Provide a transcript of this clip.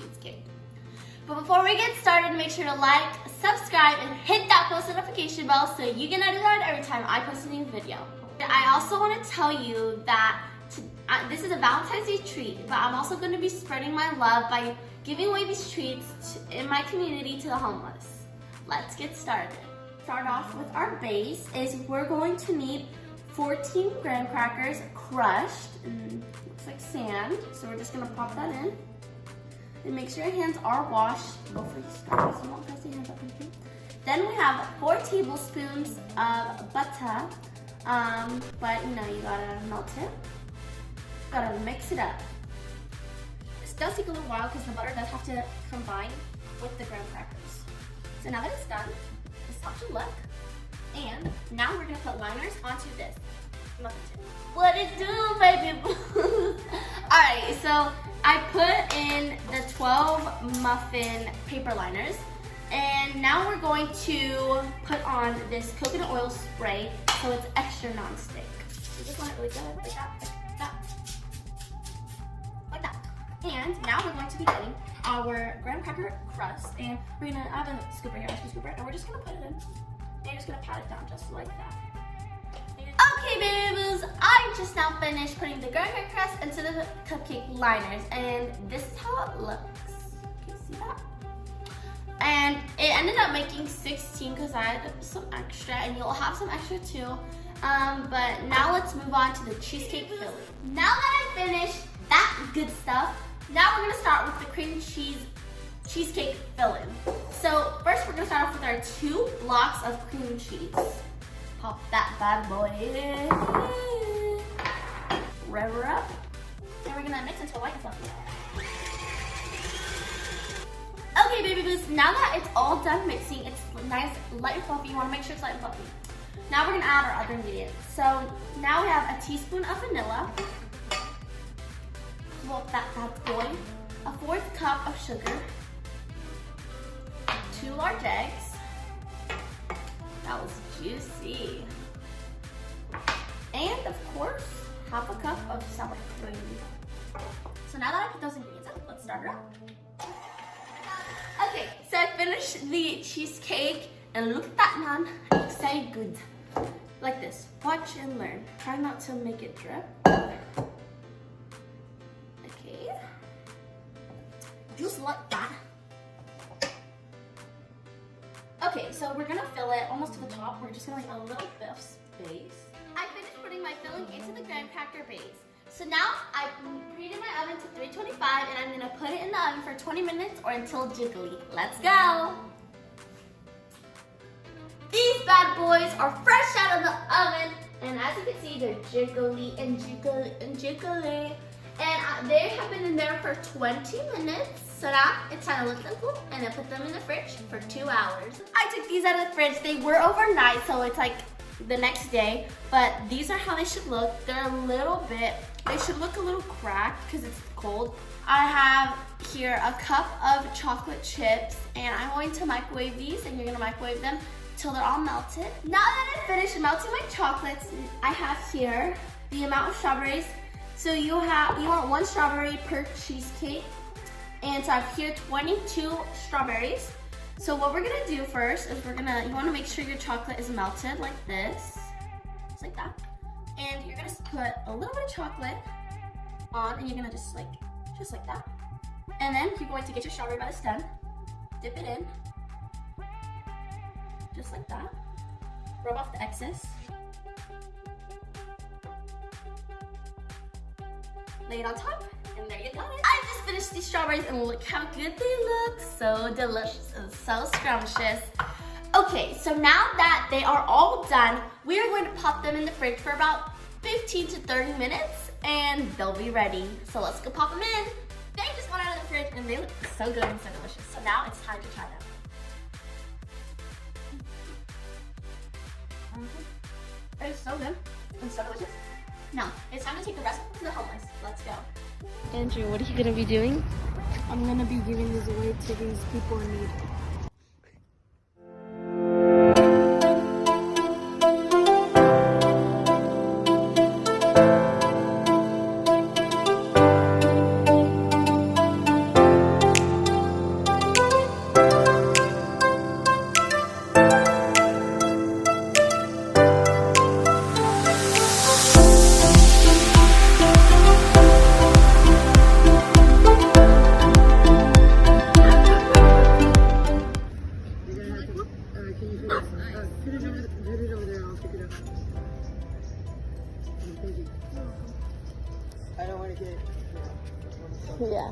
cheesecake. But before we get started, make sure to like, subscribe, and hit that post notification bell so you get notified every time I post a new video. I also want to tell you that this is a Valentine's Day treat, but I'm also going to be spreading my love by giving away these treats in my community to the homeless. Let's get started. Start off with our base is we're going to need 14 graham crackers crushed, and looks like sand, so we're just going to pop that in. And make sure your hands are washed before you start, so you won't press your hands up and through. Then we have 4 tablespoons of butter, but you know, you gotta melt it. Gotta mix it up. This does take a little while because the butter does have to combine with the graham crackers. So now that it's done, this is how it should look. And now we're gonna put liners onto this. What it do, baby? Alright, so I put in the 12 muffin paper liners, and now we're going to put on this coconut oil spray so it's extra non-stick. You just want it really good, like that, like that. And now we're going to be getting our graham cracker crust, and we're gonna have a scooper here, and we're just gonna put it in, and you're just gonna pat it down just like that. Okay, babies, I just now finished putting the graham cracker crust into the cupcake liners, and this is how it looks. Can you see that? And it ended up making 16 because I had some extra, and you'll have some extra too. But now let's move on to the cheesecake filling. Now that I finished that good stuff, now we're gonna start with the cream cheesecake filling. So first we're gonna start off with our 2 blocks of cream cheese. Pop that bad boy in. Rev her up. And we're gonna mix until light and fluffy. Okay, baby boos, now that it's all done mixing, it's nice, light and fluffy. You wanna make sure it's light and fluffy. Now we're gonna add our other ingredients. So now we have a teaspoon of vanilla. Whoop that bad boy. A 1/4 cup of sugar. 2 large eggs. That was juicy. And of course, 1/2 cup of sour cream. So now that I put those ingredients in, let's start it up. Okay, so I finished the cheesecake, and look at that, man. It looks so good. Like this. Watch and learn. Try not to make it drip. Okay. Just like that. Okay, so we're gonna fill it almost to the top. We're just gonna like a little bit of space. I finished putting my filling into the graham cracker base. So now I preheated my oven to 325, and I'm gonna put it in the oven for 20 minutes or until jiggly. Let's go. These bad boys are fresh out of the oven, and as you can see, they're jiggly and jiggly and jiggly. And they have been in there for 20 minutes. So now it's time to lift them cool and then put them in the fridge for 2 hours. I took these out of the fridge. They were overnight, so it's like the next day. But these are how they should look. They're a little bit, they should look a little cracked because it's cold. I have here a cup of chocolate chips, and I'm going to microwave these, and you're gonna microwave them till they're all melted. Now that I've finished melting my chocolates, I have here the amount of strawberries. So you want 1 strawberry per cheesecake. And so I have here 22 strawberries. So what we're gonna do first is you wanna make sure your chocolate is melted like this, just like that. And you're gonna put a little bit of chocolate on, and you're gonna just like that. And then you're going to get your strawberry by the stem, dip it in, just like that. Rub off the excess. Lay it on top, and there you got it. I just finished these strawberries, and look how good they look. So delicious and so scrumptious. Okay, so now that they are all done, we are going to pop them in the fridge for about 15 to 30 minutes, and they'll be ready. So let's go pop them in. They just went out of the fridge, and they look so good and so delicious. So now it's time to try them. It's so good and so delicious. Now, it's time to take the rest to the homeless. Let's go. Andrew, what are you going to be doing? I'm going to be giving these away to these people in need. Yeah.